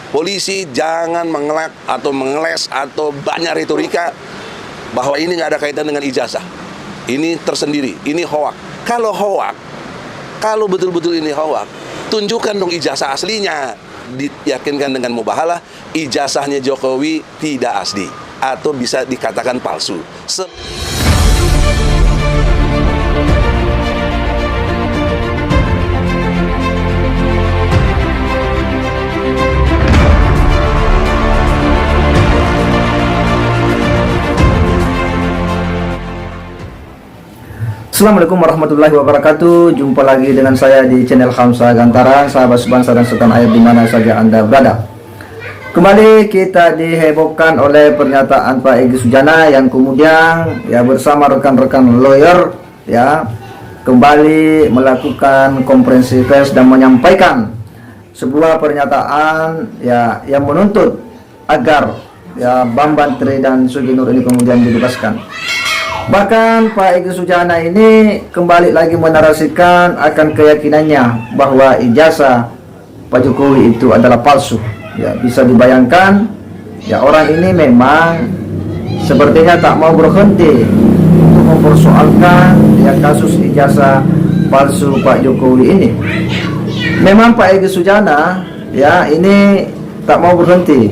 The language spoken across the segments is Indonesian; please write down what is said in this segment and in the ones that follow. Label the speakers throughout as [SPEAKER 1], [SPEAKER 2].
[SPEAKER 1] polisi jangan mengelak atau mengeles atau banyak retorika bahwa ini nggak ada kaitan dengan ijazah. Ini tersendiri, ini hoak. Kalau hoak, kalau betul-betul ini hoak, tunjukkan dong ijazah aslinya. Diyakinkan dengan mubahalah, ijazahnya Jokowi tidak asli atau bisa dikatakan palsu.
[SPEAKER 2] Assalamualaikum warahmatullahi wabarakatuh. Jumpa lagi dengan saya di channel Khamsa Gantara, sahabat sebangsa dan setanah air di mana saja Anda berada. Kembali kita dihebohkan oleh pernyataan Pak Egy Sujana yang kemudian bersama rekan-rekan lawyer kembali melakukan konferensi pers dan menyampaikan sebuah pernyataan yang menuntut agar Bambang Tri dan Sugi Nur ini kemudian dibebaskan. Bahkan Pak Egy Sujana ini kembali lagi menarasikan akan keyakinannya bahwa ijazah Pak Jokowi itu adalah palsu. Bisa dibayangkan orang ini memang sepertinya tak mau berhenti untuk mempersoalkan kasus ijazah palsu Pak Jokowi ini. Memang Pak Egy Sujana ini tak mau berhenti.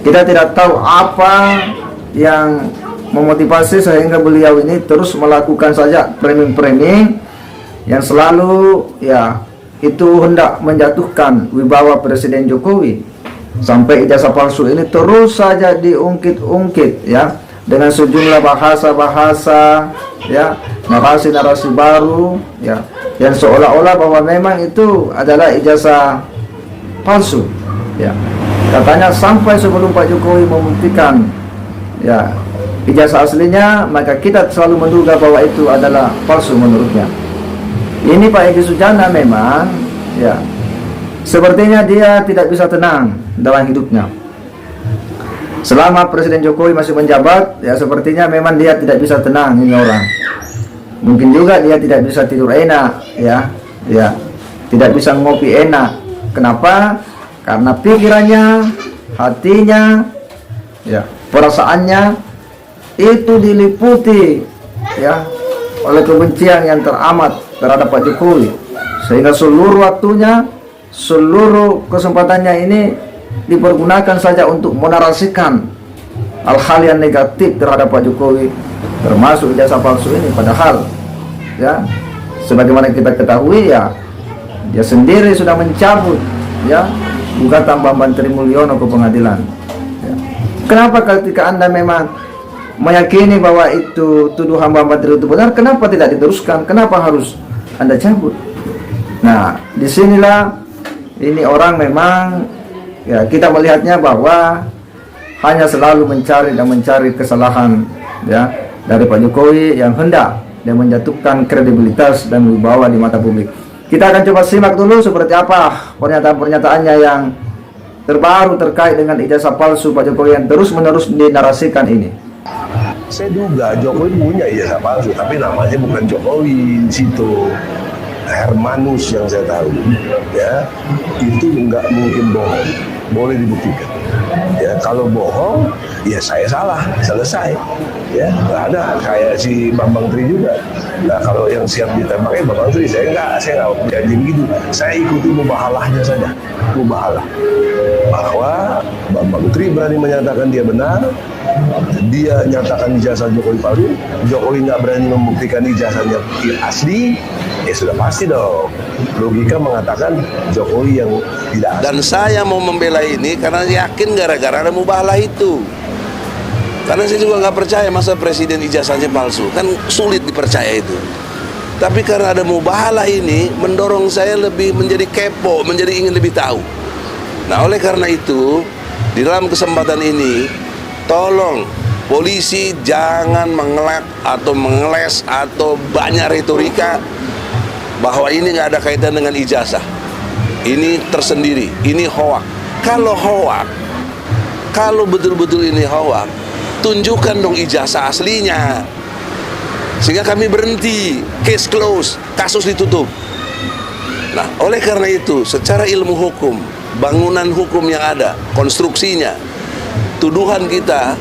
[SPEAKER 2] Kita tidak tahu apa yang memotivasi sehingga beliau ini terus melakukan saja framing-framing yang selalu itu hendak menjatuhkan wibawa Presiden Jokowi. Sampai ijazah palsu ini terus saja diungkit-ungkit dengan sejumlah bahasa-bahasa narasi-narasi baru yang seolah-olah bahwa memang itu adalah ijazah palsu. Katanya sampai sebelum Pak Jokowi membuktikan ijazah aslinya, maka kita selalu menduga bahwa itu adalah palsu menurutnya. Ini Pak Egy Sujana memang sepertinya dia tidak bisa tenang dalam hidupnya. Selama Presiden Jokowi masih menjabat, sepertinya memang dia tidak bisa tenang ini orang. Mungkin juga dia tidak bisa tidur enak, tidak bisa ngopi enak. Kenapa? Karena pikirannya, hatinya, perasaannya itu diliputi oleh kebencian yang teramat terhadap Pak Jokowi, sehingga seluruh waktunya, seluruh kesempatannya ini dipergunakan saja untuk menarasikan hal-hal yang negatif terhadap Pak Jokowi, termasuk ijazah palsu ini. Padahal sebagaimana kita ketahui dia sendiri sudah mencabut gugatan Bambang Tri Mulyono ke pengadilan. Kenapa ketika Anda memang meyakini bahwa itu tuduhan Bambang Tri itu benar, kenapa tidak diteruskan? Kenapa harus Anda cabut? Nah, disinilah ini orang memang kita melihatnya bahwa hanya selalu mencari kesalahan dari Pak Jokowi yang hendak dan menjatuhkan kredibilitas dan wibawa di mata publik. Kita akan coba simak dulu seperti apa pernyataan-pernyataannya yang terbaru terkait dengan ijazah palsu Pak Jokowi yang terus-menerus dinarasikan ini.
[SPEAKER 3] Saya duga Jokowi punya ijazah palsu, tapi namanya bukan Jokowi di situ. Hermanus yang saya tahu, itu nggak mungkin bohong, boleh dibuktikan. Kalau bohong, saya salah, selesai. Nggak ada kayak si Bambang Tri juga. Nah, kalau yang siap ditembaknya Bambang Tri, saya nggak janji begitu. Saya ikuti mubahalahnya saja, mubahalah. Bahwa Bambang Tri berani menyatakan dia benar, dia nyatakan ijazah Jokowi palsu, Jokowi nggak berani membuktikan ijazahnya asli, sudah pasti dong. Logika mengatakan Jokowi yang tidak asli.
[SPEAKER 1] Dan saya mau membela ini karena yakin gara-gara ada mubahalah itu. Karena saya juga nggak percaya masa presiden ijazahnya palsu, kan sulit dipercaya itu. Tapi karena ada mubahalah ini mendorong saya lebih menjadi kepo, menjadi ingin lebih tahu. Nah, oleh karena itu di dalam kesempatan ini tolong polisi jangan mengelak atau mengeles atau banyak retorika bahwa ini nggak ada kaitan dengan ijazah. Ini tersendiri, ini hoak. Kalau hoak, kalau betul-betul ini hoak, tunjukkan dong ijazah aslinya, sehingga kami berhenti, case close, kasus ditutup. Nah, oleh karena itu secara ilmu hukum bangunan hukum yang ada, konstruksinya. Tuduhan kita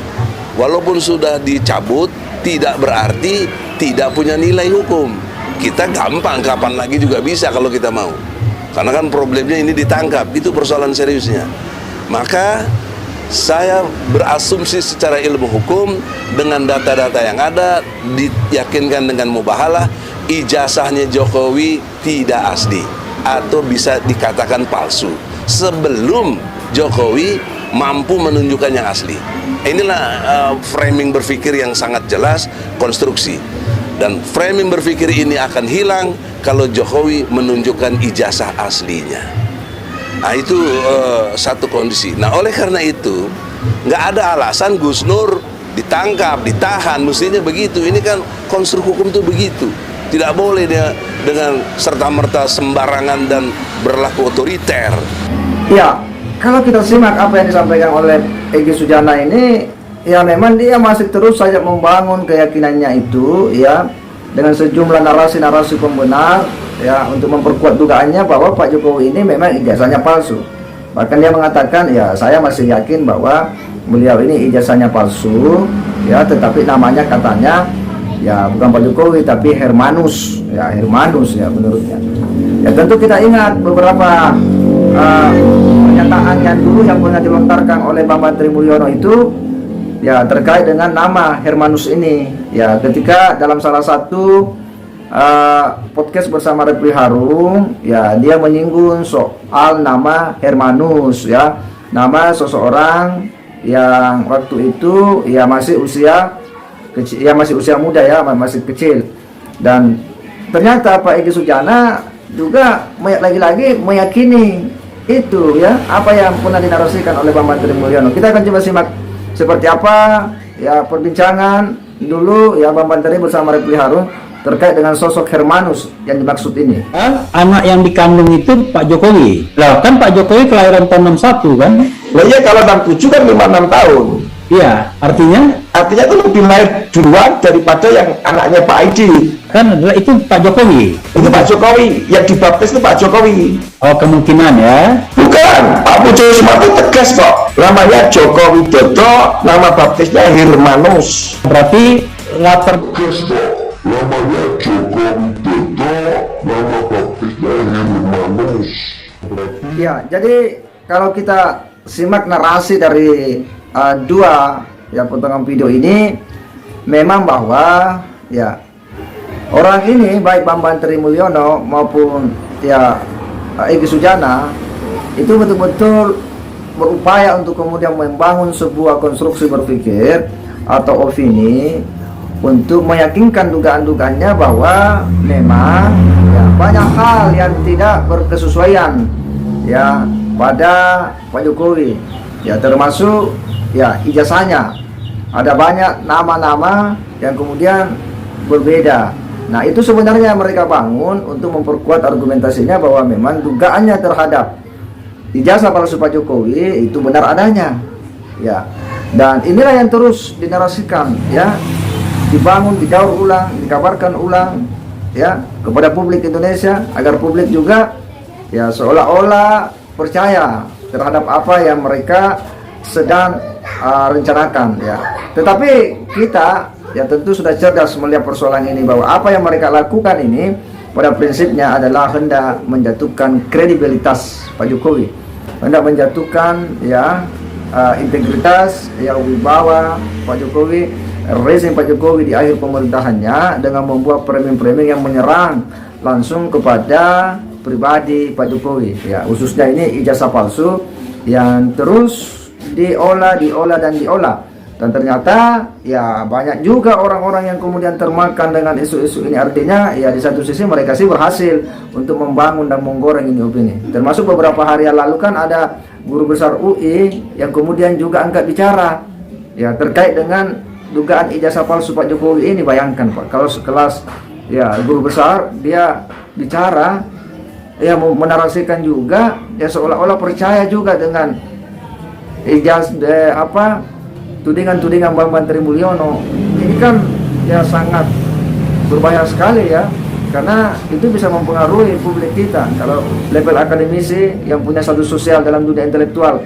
[SPEAKER 1] walaupun sudah dicabut tidak berarti tidak punya nilai hukum. Kita gampang kapan lagi juga bisa kalau kita mau. Karena kan problemnya ini ditangkap, itu persoalan seriusnya. Maka saya berasumsi secara ilmu hukum dengan data-data yang ada, diyakinkan dengan mubahalah, ijazahnya Jokowi tidak asli atau bisa dikatakan palsu sebelum Jokowi mampu menunjukkan yang asli. Inilah framing berpikir yang sangat jelas, konstruksi. Dan framing berpikir ini akan hilang kalau Jokowi menunjukkan ijazah aslinya. Nah itu satu kondisi. Nah oleh karena itu nggak ada alasan Gus Nur ditangkap, ditahan, mestinya begitu. Ini kan konstruk hukum itu begitu. Tidak boleh dia dengan serta-merta sembarangan dan berlaku otoriter.
[SPEAKER 2] Ya, kalau kita simak apa yang disampaikan oleh Egy Sujana ini, ya memang dia masih terus saja membangun keyakinannya itu, ya, dengan sejumlah narasi-narasi pembenar, ya, untuk memperkuat dugaannya bahwa Pak Jokowi ini memang ijazahnya palsu. Bahkan dia mengatakan, ya, saya masih yakin bahwa beliau ini ijazahnya palsu, ya, tetapi namanya katanya, ya, bukan Pak Jokowi tapi Hermanus, ya, Hermanus, ya, menurutnya. Ya, tentu kita ingat beberapa pernyataan yang dulu yang pernah dilontarkan oleh Bambang Trimulyono itu, ya, terkait dengan nama Hermanus ini, ya, ketika dalam salah satu podcast bersama Refli Harun, ya, dia menyinggung soal nama Hermanus, ya, nama seseorang yang waktu itu ya masih usia kecil, ya masih usia muda, ya, masih kecil. Dan ternyata Pak Egy Sujana juga lagi-lagi meyakini itu, ya, apa yang pernah dinarasikan oleh Bambang Trimulyono. Kita akan coba simak seperti apa, ya, perbincangan dulu, ya, Bambang Tri bersama Refli Harun terkait dengan sosok Hermanus yang dimaksud ini.
[SPEAKER 4] Anak yang dikandung itu Pak Jokowi. Lah kan Pak Jokowi kelahiran tahun 61 kan?
[SPEAKER 5] Lah iya, kalau 67 kan 5-6 tahun.
[SPEAKER 4] Iya, artinya
[SPEAKER 5] Artinya itu lebih lahir duluan daripada yang anaknya Pak Edi.
[SPEAKER 4] kan adalah itu Pak Jokowi.
[SPEAKER 5] Itu Pak Jokowi, yang dibaptis itu Pak Jokowi.
[SPEAKER 4] Oh, kemungkinan ya.
[SPEAKER 5] Bukan, Pak Pujoyono itu tegas kok. Namanya Joko Widodo, nama baptisnya Hermanus.
[SPEAKER 4] Berarti latar
[SPEAKER 6] Namanya Joko Widodo, nama baptisnya Hermanus.
[SPEAKER 2] Ya, jadi kalau kita simak narasi dari dua yang potongan video ini, memang bahwa, ya, orang ini baik Bambang Trimulyono maupun, ya, Egy Sujana itu betul-betul berupaya untuk kemudian membangun sebuah konstruksi berpikir atau opini untuk meyakinkan dugaan-dugaannya bahwa memang, ya, banyak hal yang tidak berkesesuaian, ya, pada Pak Jokowi, ya, termasuk, ya, ijazahnya. Ada banyak nama-nama yang kemudian berbeda. Nah, itu sebenarnya mereka bangun untuk memperkuat argumentasinya bahwa memang dugaannya terhadap ijazah palsu Pak Jokowi itu benar adanya, ya. Dan inilah yang terus dinarasikan, ya, dibangun, didaur ulang, dikabarkan ulang, ya, kepada publik Indonesia agar publik juga, ya, seolah-olah percaya terhadap apa yang mereka sedang rencanakan, ya. Tetapi kita, ya, tentu sudah cerdas melihat persoalan ini bahwa apa yang mereka lakukan ini pada prinsipnya adalah hendak menjatuhkan kredibilitas Pak Jokowi, hendak menjatuhkan, ya, integritas, ya, wibawa Pak Jokowi, rezim Pak Jokowi di akhir pemerintahannya dengan membuat framing-framing yang menyerang langsung kepada pribadi Pak Jokowi, ya, khususnya ini ijazah palsu yang terus diolah dan diolah. Dan ternyata, ya, banyak juga orang-orang yang kemudian termakan dengan isu-isu ini. Artinya, ya, di satu sisi mereka sih berhasil untuk membangun dan menggoreng ini opini. Termasuk beberapa hari yang lalu kan ada guru besar UI yang kemudian juga angkat bicara, ya, terkait dengan dugaan ijazah palsu Pak Jokowi ini. Bayangkan Pak, kalau sekelas, ya, guru besar dia bicara, ya, menarasikan juga, ya, seolah-olah percaya juga dengan tudingan-tudingan Bambang Trimulyono. Ini kan, ya, sangat berbahaya sekali, ya, karena itu bisa mempengaruhi publik kita. Kalau level akademisi yang punya status sosial dalam dunia intelektual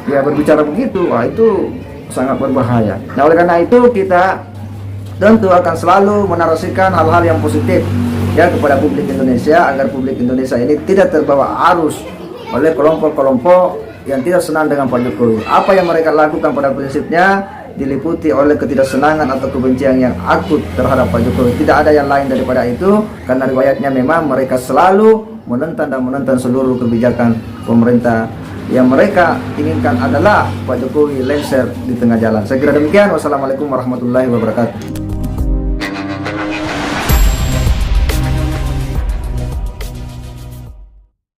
[SPEAKER 2] ya berbicara begitu, wah itu sangat berbahaya. Nah, oleh karena itu kita tentu akan selalu menarasikan hal-hal yang positif ya kepada publik Indonesia, agar publik Indonesia ini tidak terbawa arus oleh kelompok-kelompok yang tidak senang dengan Pak Jokowi. Apa yang mereka lakukan pada prinsipnya diliputi oleh ketidaksenangan atau kebencian yang akut terhadap Pak Jokowi. Tidak ada yang lain daripada itu, karena riwayatnya memang mereka selalu menentang dan menentang seluruh kebijakan pemerintah. Yang mereka inginkan adalah Pak Jokowi lengser di tengah jalan. Saya kira demikian. Wassalamualaikum warahmatullahi wabarakatuh.